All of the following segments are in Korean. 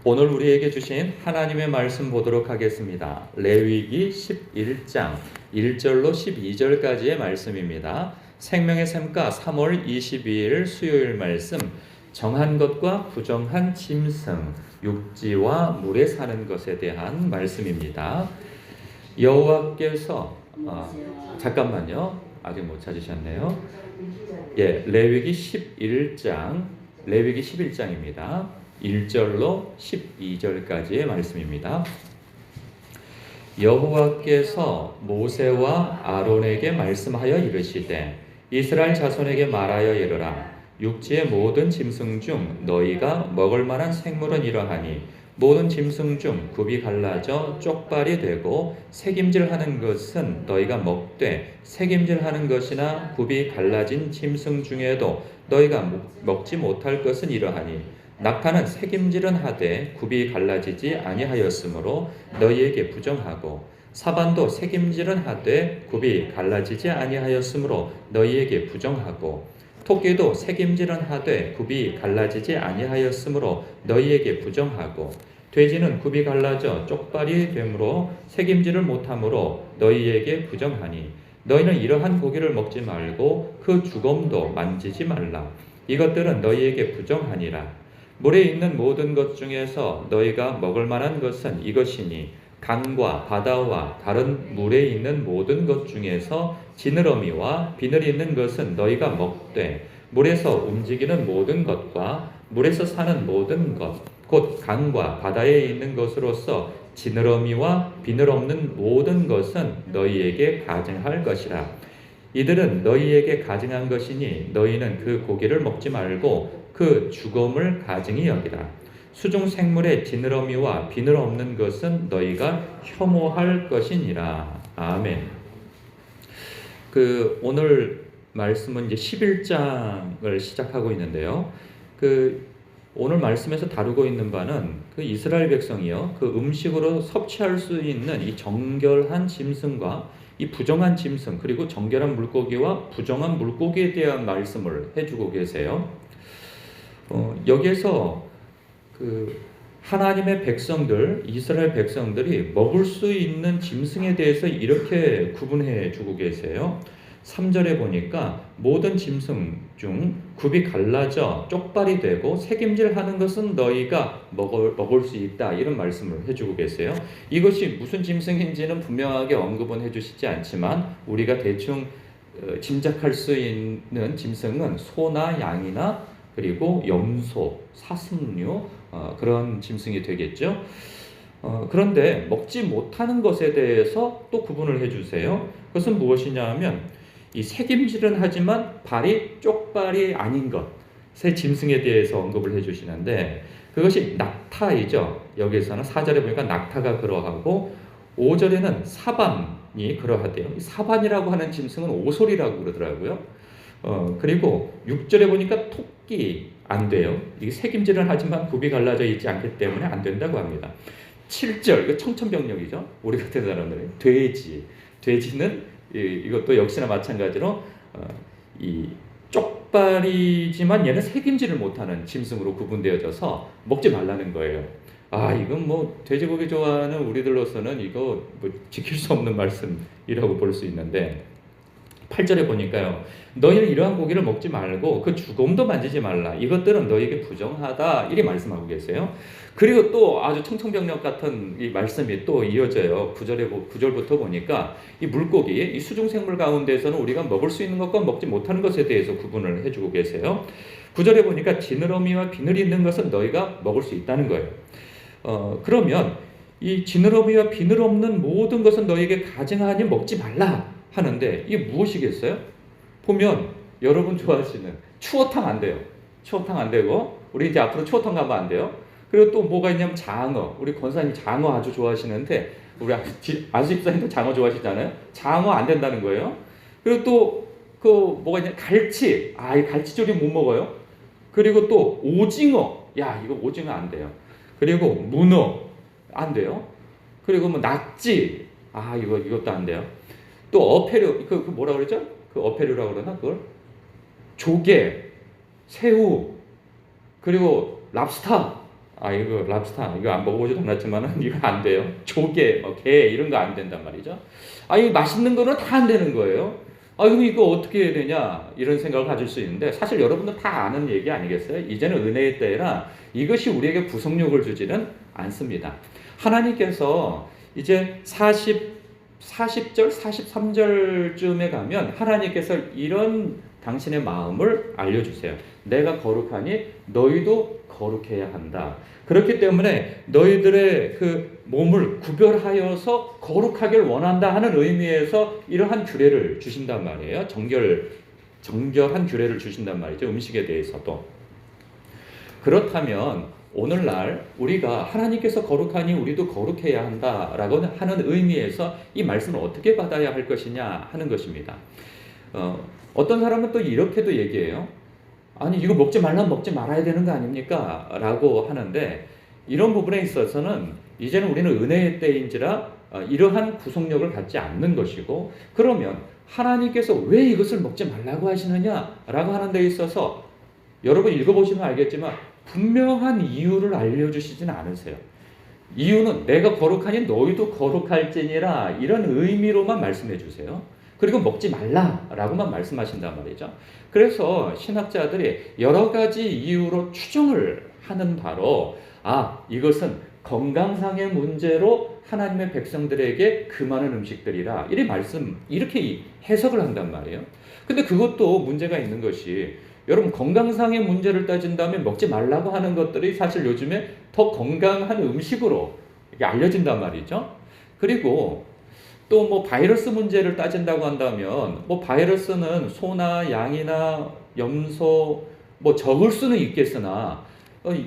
오늘 우리에게 주신 하나님의 말씀 보도록 하겠습니다. 레위기 11장 1절로 12절까지의 말씀입니다. 생명의 샘가 3월 22일 수요일 말씀, 정한 것과 부정한 짐승, 육지와 물에 사는 것에 대한 말씀입니다. 여호와께서 잠깐만요. 아직 못 찾으셨네요. 레위기 11장입니다. 1절로 12절까지의 말씀입니다. 여호와께서 모세와 아론에게 말씀하여 이르시되 이스라엘 자손에게 말하여 이르라. 육지의 모든 짐승 중 너희가 먹을 만한 생물은 이러하니 모든 짐승 중 굽이 갈라져 쪽발이 되고 새김질하는 것은 너희가 먹되 새김질하는 것이나 굽이 갈라진 짐승 중에도 너희가 먹지 못할 것은 이러하니 낙타는 새김질은 하되 굽이 갈라지지 아니하였으므로 너희에게 부정하고 사반도 새김질은 하되 굽이 갈라지지 아니하였으므로 너희에게 부정하고 토끼도 새김질은 하되 굽이 갈라지지 아니하였으므로 너희에게 부정하고 돼지는 굽이 갈라져 쪽발이 되므로 새김질을 못하므로 너희에게 부정하니 너희는 이러한 고기를 먹지 말고 그 주검도 만지지 말라. 이것들은 너희에게 부정하니라. 물에 있는 모든 것 중에서 너희가 먹을 만한 것은 이것이니 강과 바다와 다른 물에 있는 모든 것 중에서 지느러미와 비늘이 있는 것은 너희가 먹되 물에서 움직이는 모든 것과 물에서 사는 모든 것 곧 강과 바다에 있는 것으로서 지느러미와 비늘 없는 모든 것은 너희에게 가증할 것이라. 이들은 너희에게 가증한 것이니 너희는 그 고기를 먹지 말고 그 주검을 가증히 여기라. 수중 생물의 지느러미와 비늘 없는 것은 너희가 혐오할 것이니라. 아멘. 오늘 말씀은 이제 11장을 시작하고 있는데요. 오늘 말씀에서 다루고 있는 바는 이스라엘 백성이요, 음식으로 섭취할 수 있는 이 정결한 짐승과 이 부정한 짐승, 그리고 정결한 물고기와 부정한 물고기에 대한 말씀을 해주고 계세요. 여기에서 하나님의 백성들, 이스라엘 백성들이 먹을 수 있는 짐승에 대해서 이렇게 구분해 주고 계세요. 3절에 보니까 모든 짐승 중 굽이 갈라져 쪽발이 되고 새김질하는 것은 너희가 먹을 수 있다, 이런 말씀을 해주고 계세요. 이것이 무슨 짐승인지는 분명하게 언급은 해주시지 않지만 우리가 대충 짐작할 수 있는 짐승은 소나 양이나 그리고 염소, 사슴류, 그런 짐승이 되겠죠. 그런데 먹지 못하는 것에 대해서 또 구분을 해주세요. 그것은 무엇이냐 하면 이 새김질은 하지만 발이 쪽발이 아닌 것, 새 짐승에 대해서 언급을 해주시는데 그것이 낙타이죠. 여기서는 4절에 보니까 낙타가 그러하고 5절에는 사반이 그러하대요. 사반이라고 하는 짐승은 오솔이라고 그러더라고요. 그리고 6절에 보니까 토끼 안 돼요. 이게 새김질은 하지만 굽이 갈라져 있지 않기 때문에 안 된다고 합니다. 7절, 이거 청천벽력이죠. 우리 같은 사람들은 돼지는 이것도 역시나 마찬가지로 이 쪽발이지만 얘는 새김질을 못하는 짐승으로 구분되어져서 먹지 말라는 거예요. 이건 돼지고기 좋아하는 우리들로서는 이거 지킬 수 없는 말씀이라고 볼 수 있는데 8절에 보니까요, 너희는 이러한 고기를 먹지 말고 그 주검도 만지지 말라. 이것들은 너희에게 부정하다, 이렇게 말씀하고 계세요. 그리고 또 아주 청천벽력 같은 이 말씀이 또 이어져요. 9절부터 보니까 이 물고기, 이 수중생물 가운데서는 우리가 먹을 수 있는 것과 먹지 못하는 것에 대해서 구분을 해주고 계세요. 9절에 보니까 지느러미와 비늘이 있는 것은 너희가 먹을 수 있다는 거예요. 그러면 이 지느러미와 비늘 없는 모든 것은 너희에게 가증하니 먹지 말라 하는데 이게 무엇이겠어요? 보면 여러분 좋아하시는 추어탕 안 돼요. 추어탕 안 되고 우리 이제 앞으로 추어탕 가면 안 돼요. 그리고 또 뭐가 있냐면 장어. 우리 권사님 장어 아주 좋아하시는데 우리 아수집사님도 장어 좋아하시잖아요. 장어 안 된다는 거예요. 그리고 또 뭐가 있냐, 갈치. 이 갈치조림 못 먹어요. 그리고 또 오징어. 이거 오징어 안 돼요. 그리고 문어 안 돼요. 그리고 낙지. 이것도 안 돼요. 또 어패류, 뭐라 그러죠? 어패류라고 그러나 그걸? 조개, 새우, 그리고 랍스터. 아 이거 랍스타 이거 안 먹어보지도 않았지만은 이거 안 돼요. 조개, 게 이런 거 안 된단 말이죠. 아 이 맛있는 거는 다 안 되는 거예요. 아 그럼 이거 어떻게 해야 되냐 이런 생각을 가질 수 있는데 사실 여러분들 다 아는 얘기 아니겠어요? 이제는 은혜의 때라 이것이 우리에게 구속력을 주지는 않습니다. 하나님께서 이제 40절, 43절쯤에 가면 하나님께서 이런 당신의 마음을 알려주세요. 내가 거룩하니 너희도 거룩해야 한다. 그렇기 때문에 너희들의 그 몸을 구별하여서 거룩하길 원한다 하는 의미에서 이러한 규례를 주신단 말이에요. 정결한 규례를 주신단 말이죠. 음식에 대해서도. 그렇다면 오늘날 우리가 하나님께서 거룩하니 우리도 거룩해야 한다라고 하는 의미에서 이 말씀을 어떻게 받아야 할 것이냐 하는 것입니다. 어떤 사람은 또 이렇게도 얘기해요. 아니 이거 먹지 말라면 먹지 말아야 되는 거 아닙니까? 라고 하는데 이런 부분에 있어서는 이제는 우리는 은혜의 때인지라 이러한 구속력을 갖지 않는 것이고 그러면 하나님께서 왜 이것을 먹지 말라고 하시느냐라고 하는 데 있어서 여러분 읽어보시면 알겠지만 분명한 이유를 알려주시지는 않으세요. 이유는 내가 거룩하니 너희도 거룩할지니라 이런 의미로만 말씀해 주세요. 그리고 먹지 말라라고만 말씀하신단 말이죠. 그래서 신학자들이 여러 가지 이유로 추정을 하는 바로 이것은 건강상의 문제로 하나님의 백성들에게 금하는 음식들이라 이렇게 해석을 한단 말이에요. 근데 그것도 문제가 있는 것이 여러분 건강상의 문제를 따진다면 먹지 말라고 하는 것들이 사실 요즘에 더 건강한 음식으로 알려진단 말이죠. 그리고 또 뭐 바이러스 문제를 따진다고 한다면 뭐 바이러스는 소나 양이나 염소 뭐 적을 수는 있겠으나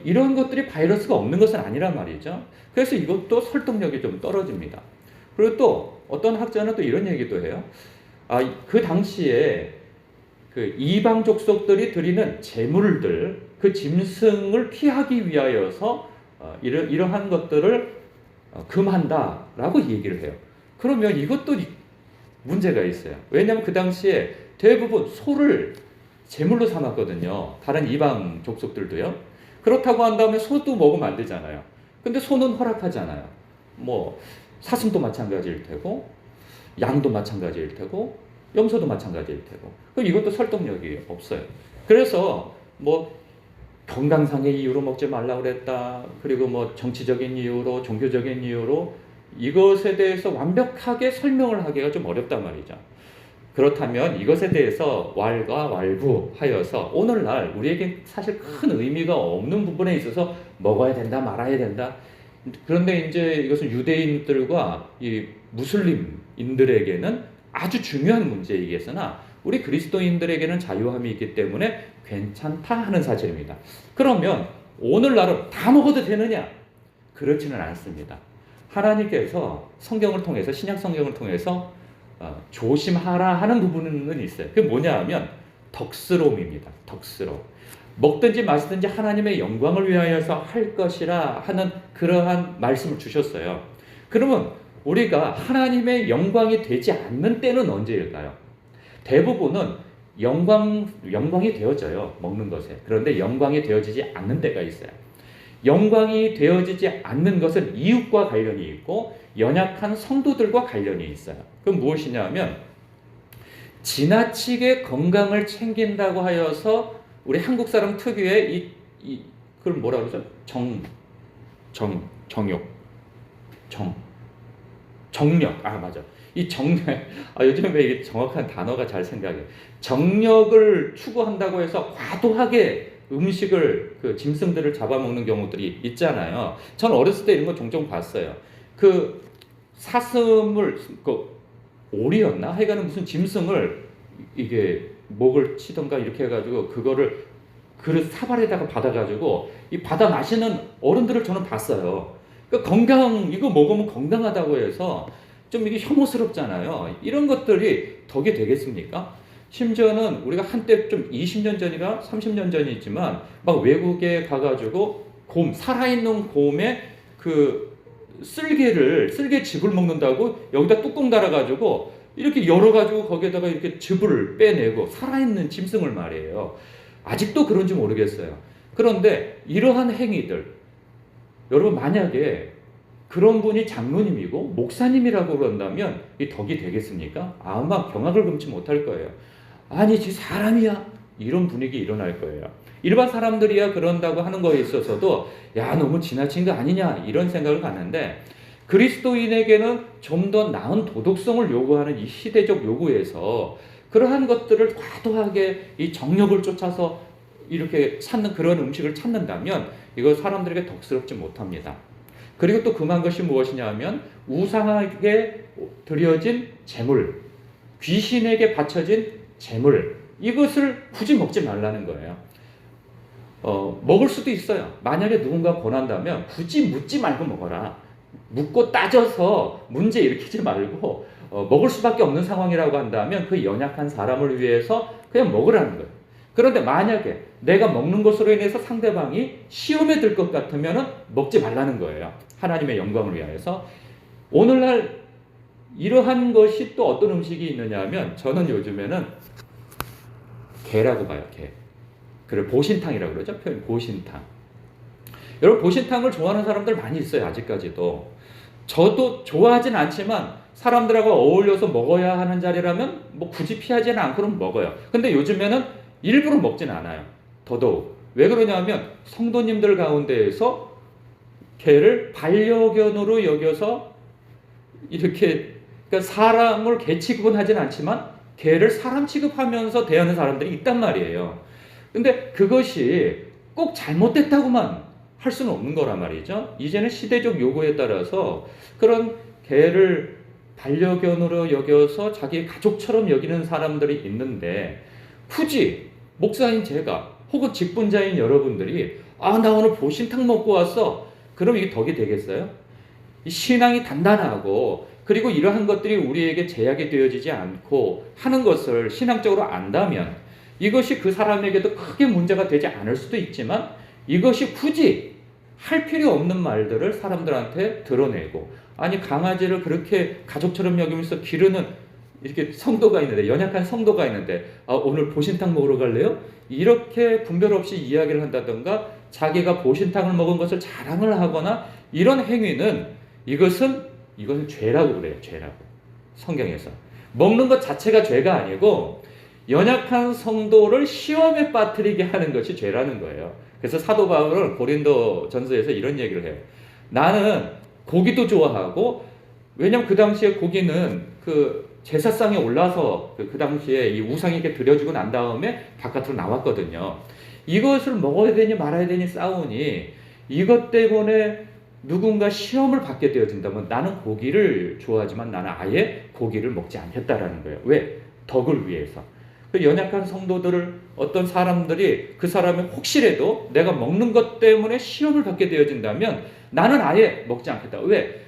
이런 것들이 바이러스가 없는 것은 아니란 말이죠. 그래서 이것도 설득력이 좀 떨어집니다. 그리고 또 어떤 학자는 또 이런 얘기도 해요. 그 당시에 그 이방 족속들이 드리는 제물들, 그 짐승을 피하기 위하여서 이러한 것들을 금한다라고 얘기를 해요. 그러면 이것도 문제가 있어요. 왜냐하면 그 당시에 대부분 소를 제물로 삼았거든요. 다른 이방 족속들도요. 그렇다고 한다면 소도 먹으면 안 되잖아요. 근데 소는 허락하잖아요. 뭐 사슴도 마찬가지일 테고 양도 마찬가지일 테고 염소도 마찬가지일 테고 그럼 이것도 설득력이 없어요. 그래서 뭐 건강상의 이유로 먹지 말라고 그랬다. 그리고 뭐 정치적인 이유로 종교적인 이유로 이것에 대해서 완벽하게 설명을 하기가 좀 어렵단 말이죠. 그렇다면 이것에 대해서 왈가왈부하여서 오늘날 우리에게 사실 큰 의미가 없는 부분에 있어서 먹어야 된다 말아야 된다. 그런데 이제 이것은 유대인들과 이 무슬림인들에게는 아주 중요한 문제이겠으나 우리 그리스도인들에게는 자유함이 있기 때문에 괜찮다 하는 사실입니다. 그러면 오늘날은 다 먹어도 되느냐? 그렇지는 않습니다. 하나님께서 성경을 통해서 신약 성경을 통해서 조심하라 하는 부분은 있어요. 그게 뭐냐 하면 덕스러움입니다. 덕스러움. 먹든지 마시든지 하나님의 영광을 위하여서 할 것이라 하는 그러한 말씀을 주셨어요. 그러면 우리가 하나님의 영광이 되지 않는 때는 언제일까요? 대부분은 영광이 되어져요. 먹는 것에. 그런데 영광이 되어지지 않는 때가 있어요. 영광이 되어지지 않는 것은 이웃과 관련이 있고 연약한 성도들과 관련이 있어요. 그럼 무엇이냐면 지나치게 건강을 챙긴다고 하여서 우리 한국 사람 특유의 그걸 뭐라 그러죠? 정력. 맞아. 이 정력. 요즘에 왜 이게 정확한 단어가 잘 생각해. 정력을 추구한다고 해서 과도하게 음식을 그 짐승들을 잡아먹는 경우들이 있잖아요. 전 어렸을 때 이런 거 종종 봤어요. 그 사슴을 오리였나? 하여간은 무슨 짐승을 이게 목을 치던가 이렇게 해가지고 그거를 그릇 사발에다가 받아가지고 이 받아 마시는 어른들을 저는 봤어요. 그러니까 이거 먹으면 건강하다고 해서 좀 이게 혐오스럽잖아요. 이런 것들이 덕이 되겠습니까? 심지어는 우리가 한때 좀 20년 전이나 30년 전이지만 막 외국에 가가지고 살아있는 곰의 그 쓸개즙을 먹는다고 여기다 뚜껑 달아가지고 이렇게 열어가지고 거기에다가 이렇게 즙을 빼내고 살아있는 짐승을 말이에요. 아직도 그런지 모르겠어요. 그런데 이러한 행위들, 여러분 만약에 그런 분이 장로님이고 목사님이라고 그런다면 이 덕이 되겠습니까? 아마 경악을 금치 못할 거예요. 아니 지 사람이야? 이런 분위기 일어날 거예요. 일반 사람들이야 그런다고 하는 거에 있어서도 야 너무 지나친 거 아니냐 이런 생각을 갖는데, 그리스도인에게는 좀 더 나은 도덕성을 요구하는 이 시대적 요구에서 그러한 것들을 과도하게 이 정력을 쫓아서 이렇게 찾는 그런 음식을 찾는다면 이거 사람들에게 덕스럽지 못합니다. 그리고 또 금한 것이 무엇이냐 하면 우상에게 드려진 제물, 귀신에게 바쳐진 제물, 이것을 굳이 먹지 말라는 거예요. 먹을 수도 있어요. 만약에 누군가 권한다면 굳이 묻지 말고 먹어라. 묻고 따져서 문제 일으키지 말고 먹을 수밖에 없는 상황이라고 한다면 그 연약한 사람을 위해서 그냥 먹으라는 거예요. 그런데 만약에 내가 먹는 것으로 인해서 상대방이 시험에 들 것 같으면 먹지 말라는 거예요. 하나님의 영광을 위하여서. 오늘날 이러한 것이 또 어떤 음식이 있느냐 하면 저는 요즘에는 게라고 봐요. 게. 그걸 보신탕이라고 그러죠. 표현 보신탕. 여러분 보신탕을 좋아하는 사람들 많이 있어요. 아직까지도. 저도 좋아하진 않지만 사람들하고 어울려서 먹어야 하는 자리라면 뭐 굳이 피하지는 않고는 먹어요. 근데 요즘에는 일부러 먹진 않아요. 더더욱. 왜 그러냐면 성도님들 가운데에서 개를 반려견으로 여겨서 이렇게, 그러니까 사람을 개 취급은 하진 않지만 개를 사람 취급하면서 대하는 사람들이 있단 말이에요. 근데 그것이 꼭 잘못됐다고만 할 수는 없는 거란 말이죠. 이제는 시대적 요구에 따라서 그런 개를 반려견으로 여겨서 자기 가족처럼 여기는 사람들이 있는데, 굳이 목사인 제가 혹은 직분자인 여러분들이 나 오늘 보신탕 먹고 왔어. 그럼 이게 덕이 되겠어요? 이 신앙이 단단하고 그리고 이러한 것들이 우리에게 제약이 되어지지 않고 하는 것을 신앙적으로 안다면 이것이 그 사람에게도 크게 문제가 되지 않을 수도 있지만, 이것이 굳이 할 필요 없는 말들을 사람들한테 드러내고, 아니 강아지를 그렇게 가족처럼 여기면서 기르는 이렇게 성도가 있는데, 연약한 성도가 있는데 오늘 보신탕 먹으러 갈래요? 이렇게 분별 없이 이야기를 한다던가 자기가 보신탕을 먹은 것을 자랑을 하거나 이런 행위는 이것은 죄라고 그래요. 죄라고. 성경에서. 먹는 것 자체가 죄가 아니고 연약한 성도를 시험에 빠뜨리게 하는 것이 죄라는 거예요. 그래서 사도 바울은 고린도 전서에서 이런 얘기를 해요. 나는 고기도 좋아하고, 왜냐면 그 당시에 고기는 그 제사상에 올라서 그 당시에 이 우상에게 드려지고 난 다음에 바깥으로 나왔거든요. 이것을 먹어야 되니 말아야 되니 싸우니 이것 때문에 누군가 시험을 받게 되어진다면 나는 고기를 좋아하지만 나는 아예 고기를 먹지 않겠다라는 거예요. 왜? 덕을 위해서. 그 연약한 성도들을 어떤 사람들이 그 사람이 혹시라도 내가 먹는 것 때문에 시험을 받게 되어진다면 나는 아예 먹지 않겠다. 왜?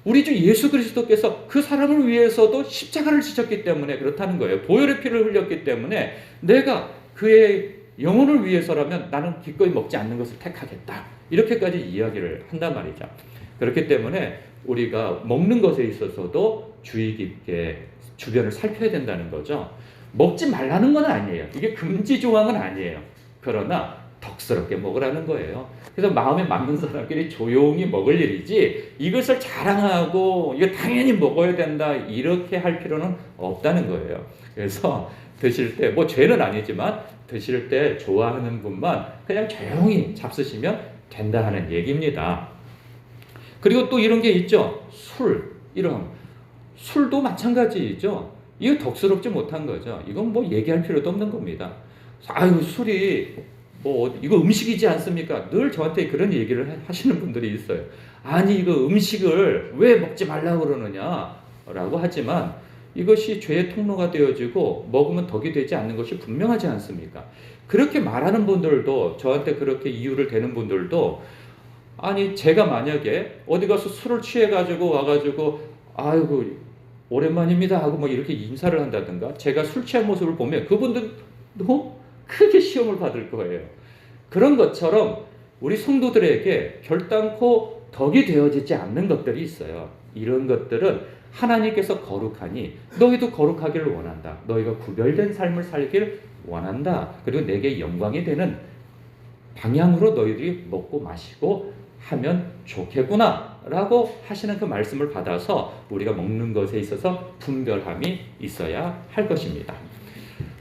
우리 주 예수 그리스도께서 그 사람을 위해서도 십자가를 지셨기 때문에 그렇다는 거예요. 보혈의 피를 흘렸기 때문에 내가 그의 영혼을 위해서라면 나는 기꺼이 먹지 않는 것을 택하겠다. 이렇게까지 이야기를 한단 말이죠. 그렇기 때문에 우리가 먹는 것에 있어서도 주의 깊게 주변을 살펴야 된다는 거죠. 먹지 말라는 건 아니에요. 이게 금지 조항은 아니에요. 그러나 덕스럽게 먹으라는 거예요. 그래서 마음에 맞는 사람끼리 조용히 먹을 일이지 이것을 자랑하고 이거 당연히 먹어야 된다 이렇게 할 필요는 없다는 거예요. 그래서 드실 때 뭐 죄는 아니지만 드실 때 좋아하는 분만 그냥 조용히 잡수시면 된다 하는 얘기입니다. 그리고 또 이런 게 있죠. 술도 마찬가지죠. 이거 덕스럽지 못한 거죠. 이건 뭐 얘기할 필요도 없는 겁니다. 아유 술이 뭐 이거 음식이지 않습니까? 늘 저한테 그런 얘기를 하시는 분들이 있어요. 아니 이거 음식을 왜 먹지 말라고 그러느냐라고 하지만 이것이 죄의 통로가 되어지고 먹으면 덕이 되지 않는 것이 분명하지 않습니까? 그렇게 말하는 분들도, 저한테 그렇게 이유를 대는 분들도, 아니 제가 만약에 어디 가서 술을 취해가지고 와가지고 아이고 오랜만입니다 하고 뭐 이렇게 인사를 한다든가 제가 술 취한 모습을 보면 그분들도 크게 시험을 받을 거예요. 그런 것처럼 우리 성도들에게 결단코 덕이 되어지지 않는 것들이 있어요. 이런 것들은 하나님께서 거룩하니 너희도 거룩하기를 원한다. 너희가 구별된 삶을 살길 원한다. 그리고 내게 영광이 되는 방향으로 너희들이 먹고 마시고 하면 좋겠구나 라고 하시는 그 말씀을 받아서 우리가 먹는 것에 있어서 분별함이 있어야 할 것입니다.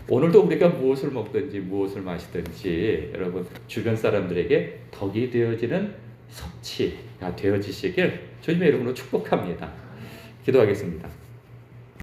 오늘도 우리가 무엇을 먹든지 무엇을 마시든지 여러분 주변 사람들에게 덕이 되어지는 섭취가 되어지시길 주님의 이름으로 축복합니다. 기도하겠습니다.